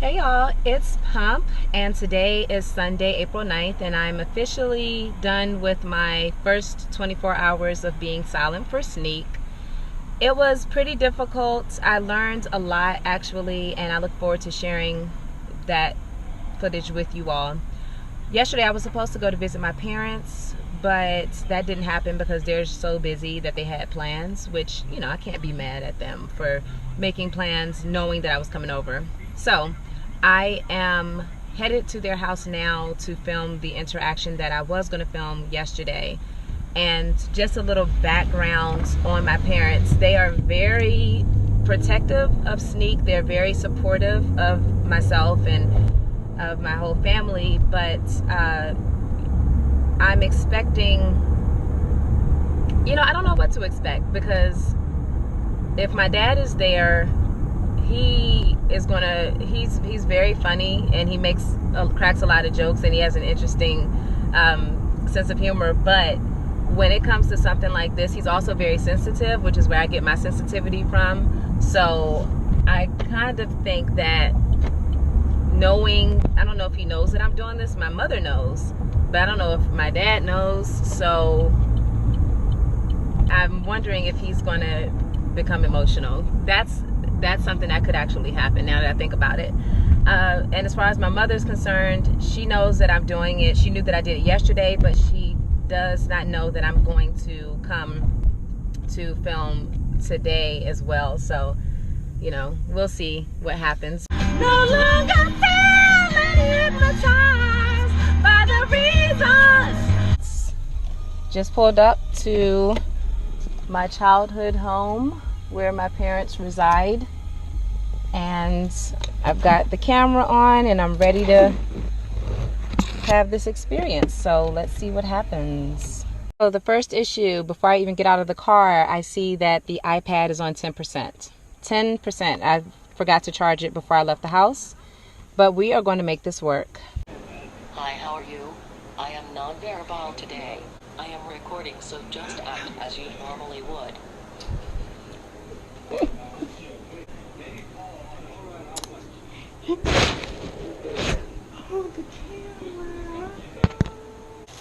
Hey y'all, it's Pump, and today is Sunday, April 9th, and I'm officially done with my first 24 hours of being silent for Sneak. It was pretty difficult. I learned a lot actually, and I look forward to sharing that footage with you all. Yesterday I was supposed to go to visit my parents, but that didn't happen because they're so busy that they had plans, which, you know, I can't be mad at them for making plans knowing that I was coming over. So I am headed to their house now to film the interaction that I was going to film yesterday. And just a little background on my parents. They are very protective of Sneak. They're very supportive of myself and of my whole family, but I'm expecting, you know, I don't know what to expect, because if my dad is there, he's very funny, and he cracks a lot of jokes, and he has an interesting sense of humor. But when it comes to something like this, he's also very sensitive, which is where I get my sensitivity from. So I kind of think that I don't know if he knows that I'm doing this. My mother knows, but I don't know if my dad knows. So I'm wondering if he's going to become emotional. That's something that could actually happen now that I think about it. And as far as my mother's concerned, she knows that I'm doing it. She knew that I did it yesterday, but she does not know that I'm going to come to film today as well. So, you know, we'll see what happens. No longer found and hypnotized by the reasons. Just pulled up to my childhood home where my parents reside, and I've got the camera on and I'm ready to have this experience. So let's see what happens. So the first issue, before I even get out of the car, I see that the iPad is on 10%. 10%. I forgot to charge it before I left the house, but we are going to make this work. Hi, how are you? I am Nonverbal today. I am recording, so just act as you normally would. Oh, the camera.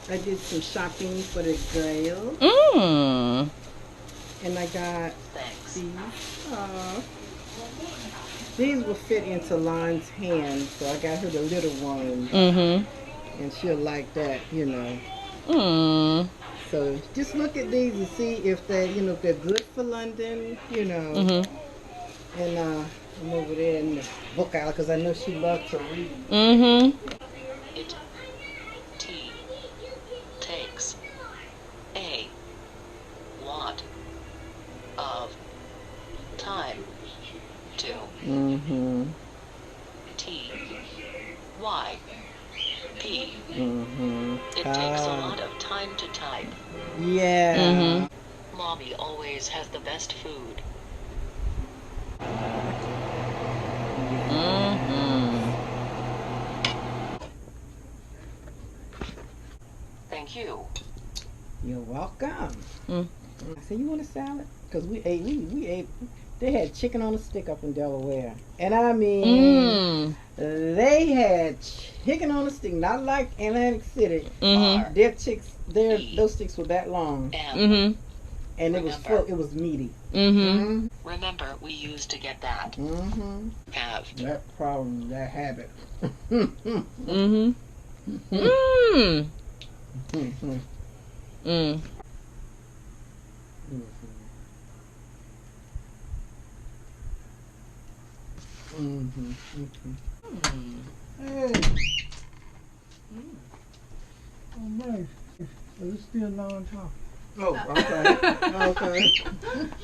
I did some shopping for the girls. And I got these. These will fit into Lon's hand, so I got her the little ones. And she'll like that, you know. So just look at these and see if they, you know, if they're good for London, you know. And I'm over there in the book aisle because I know she loves to read. It takes a lot of time to type. It takes a lot of time to type. Yeah. Mommy always has the best food. Thank you. You're welcome. I said, you want a salad? Because we ate, they had chicken on a stick up in Delaware. And I mean, they had chicken on a stick, not like Atlantic City. Those sticks were that long. And it was full, it was meaty. Remember, we used to get that. Have. That problem, that habit. Hey. Oh, nice. Is it still non-talk? Oh, okay.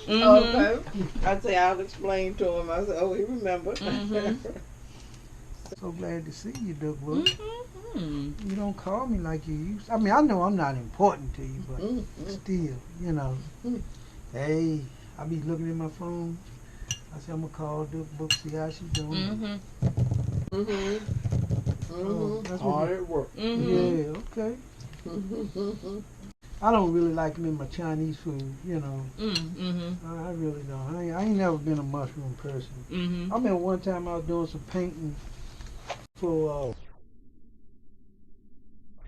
Okay. I say I'll explain to him. I said, oh, he remember. So glad to see you, Duck Book. You don't call me like you used to. I mean, I know I'm not important to you, but still, you know. Hey, I be looking at my phone. I said, I'm going to call Duck Book, see how she's doing. That's hard work. Yeah, okay. I don't really like them in my Chinese food, you know. I really don't. I ain't never been a mushroom person. I remember one time I was doing some painting For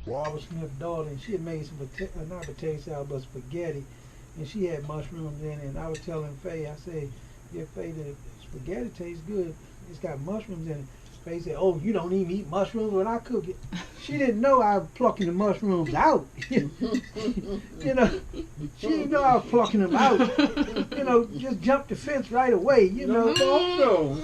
I was Smith's daughter, and she had made some not potato salad, but spaghetti, and she had mushrooms in it. And I was telling Faye, I said, "Yeah, Faye, the spaghetti tastes good. It's got mushrooms in it." Faye said, "Oh, you don't even eat mushrooms when I cook it." She didn't know I was plucking the mushrooms out. You know, she didn't know I was plucking them out. You know, just jumped the fence right away. You know. Hello.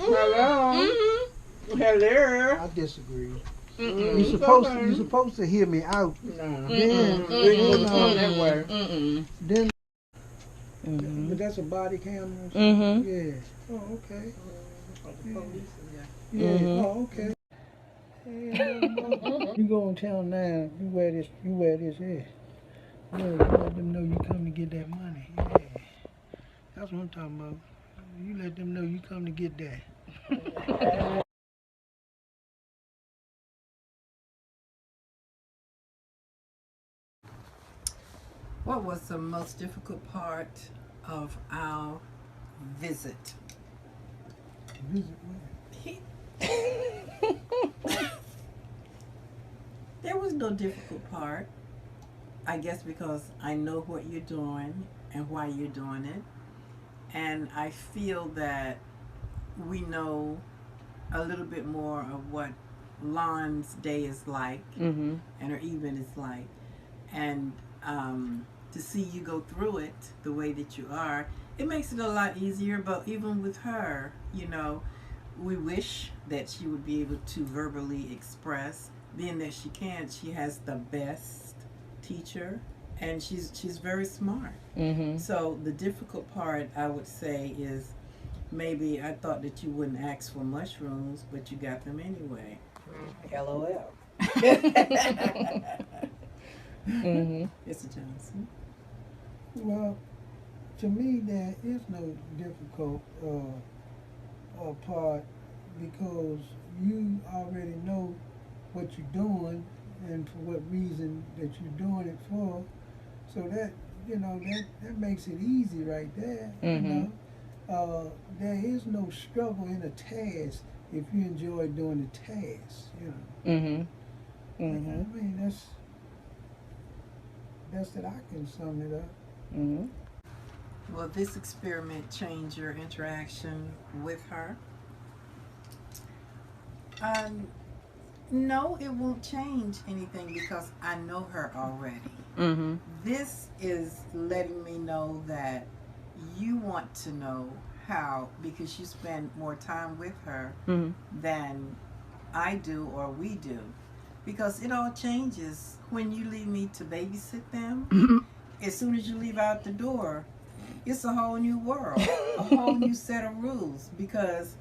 Hello. I disagree. Mm-mm. You're supposed to hear me out. No. Then, That way. then. But that's a body camera. Yeah. Oh, okay. Yeah. Oh, okay. You go in town now. You wear this. Yeah. You let them know you come to get that money. Yeah. That's what I'm talking about. You let them know you come to get that. What was the most difficult part of our visit? Visit where? There was no difficult part. I guess because I know what you're doing and why you're doing it. And I feel that we know a little bit more of what Lon's day is like and her evening is like. And to see you go through it the way that you are, it makes it a lot easier. But even with her, you know, we wish that she would be able to verbally express. Being that she can't, she has the best teacher, and she's very smart. So the difficult part, I would say, is maybe I thought that you wouldn't ask for mushrooms, but you got them anyway. LOL. Mr. Johnson. Well, to me, there is no difficult part because you already know what you're doing and for what reason that you're doing it for. So that, you know, that makes it easy right there. You know, there is no struggle in a task if you enjoy doing the task. You know. I mean, that's that I can sum it up. Will this experiment change your interaction with her? No, it won't change anything because I know her already. This is letting me know that you want to know how, because you spend more time with her than I do or we do. Because it all changes when you leave me to babysit them. As soon as you leave out the door, it's a whole new world, a whole new set of rules. Because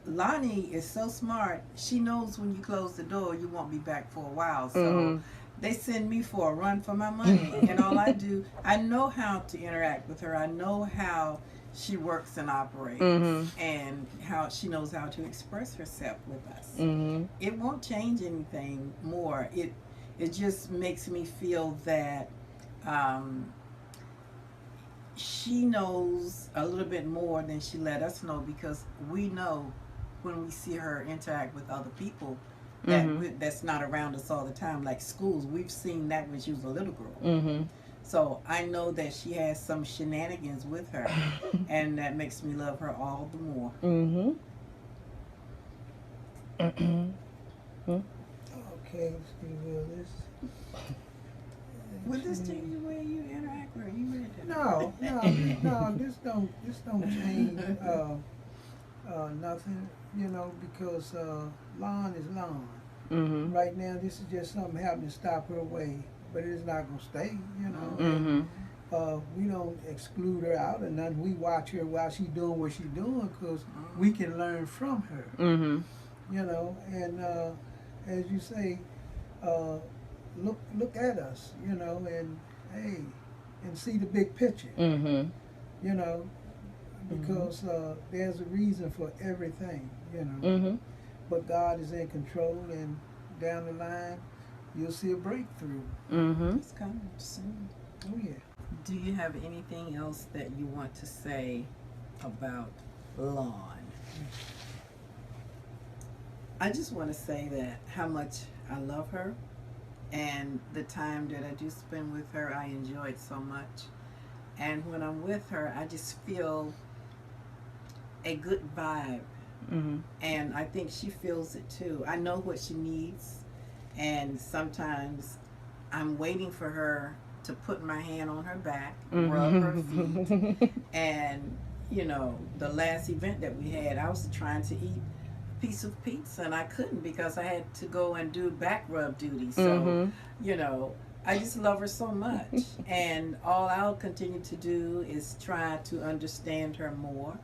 Lonnie is so smart, she knows when you close the door, you won't be back for a while. So they send me for a run for my money. And all I do, I know how to interact with her. I know how she works and operates and how she knows how to express herself with us. It won't change anything more. It just makes me feel that she knows a little bit more than she let us know, because we know when we see her interact with other people that's not around us all the time, like schools. We've seen that when she was a little girl. So I know that she has some shenanigans with her, and that makes me love her all the more. Okay, excuse me, this. Would this change the way you interact with her? You read that? No, this don't change nothing, you know, because Lon is Lon. Right now, this is just something happening to stop her way, but it is not gonna stay, you know. We don't exclude her out or nothing. We watch her while she's doing what she's doing, because we can learn from her. You know, and as you say, look at us, you know, and hey, and see the big picture. You know, because there's a reason for everything, you know. But God is in control, and down the line, you'll see a breakthrough. It's coming soon. Oh yeah. Do you have anything else that you want to say about Lon? I just want to say that how much I love her, and the time that I do spend with her, I enjoy it so much. And when I'm with her, I just feel a good vibe. Mm-hmm. And I think she feels it too. I know what she needs, and sometimes I'm waiting for her to put my hand on her back, rub her feet, and you know, the last event that we had, I was trying to eat a piece of pizza and I couldn't because I had to go and do back rub duty. So, you know, I just love her so much, and all I'll continue to do is try to understand her more.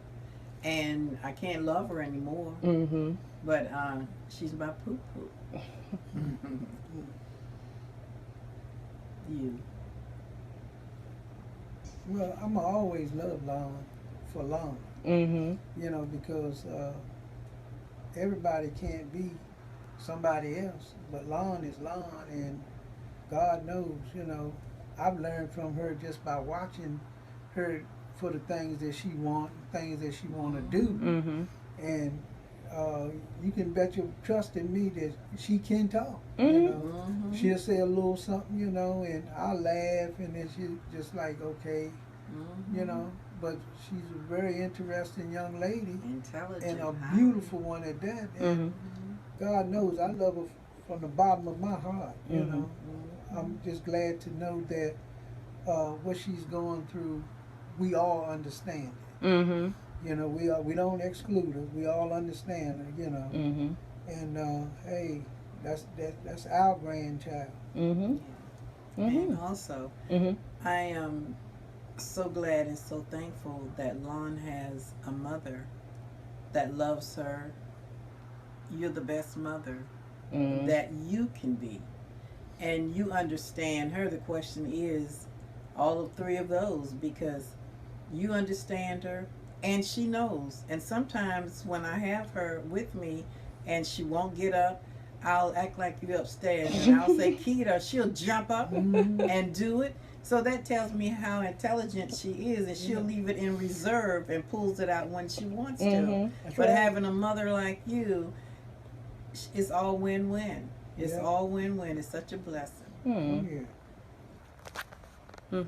And I can't love her anymore, but she's my poo poo. You. Well, I'm always love Lon for Lon. You know, because everybody can't be somebody else, but Lon is Lon, and God knows, you know, I've learned from her just by watching her for the things that she want, things that she want to do, and you can bet your trust in me that she can talk. You know, she'll say a little something, you know, and I'll laugh, and then she just like, okay, you know. But she's a very interesting young lady, Intelligent, and a beautiful one at that. And God knows I love her from the bottom of my heart. You know, I'm just glad to know that what she's going through, we all understand it. You know, we don't exclude her. We all understand her. You know, and hey, that's our grandchild. And also, I am so glad and so thankful that Lon has a mother that loves her. You're the best mother that you can be, and you understand her. The question is all of three of those, because you understand her and she knows. And sometimes when I have her with me and she won't get up, I'll act like you're upstairs and I'll say, Keita, she'll jump up and do it. So that tells me how intelligent she is, and she'll leave it in reserve and pulls it out when she wants to. But having a mother like you, it's all win-win. It's all win-win. It's such a blessing. Oh, yeah.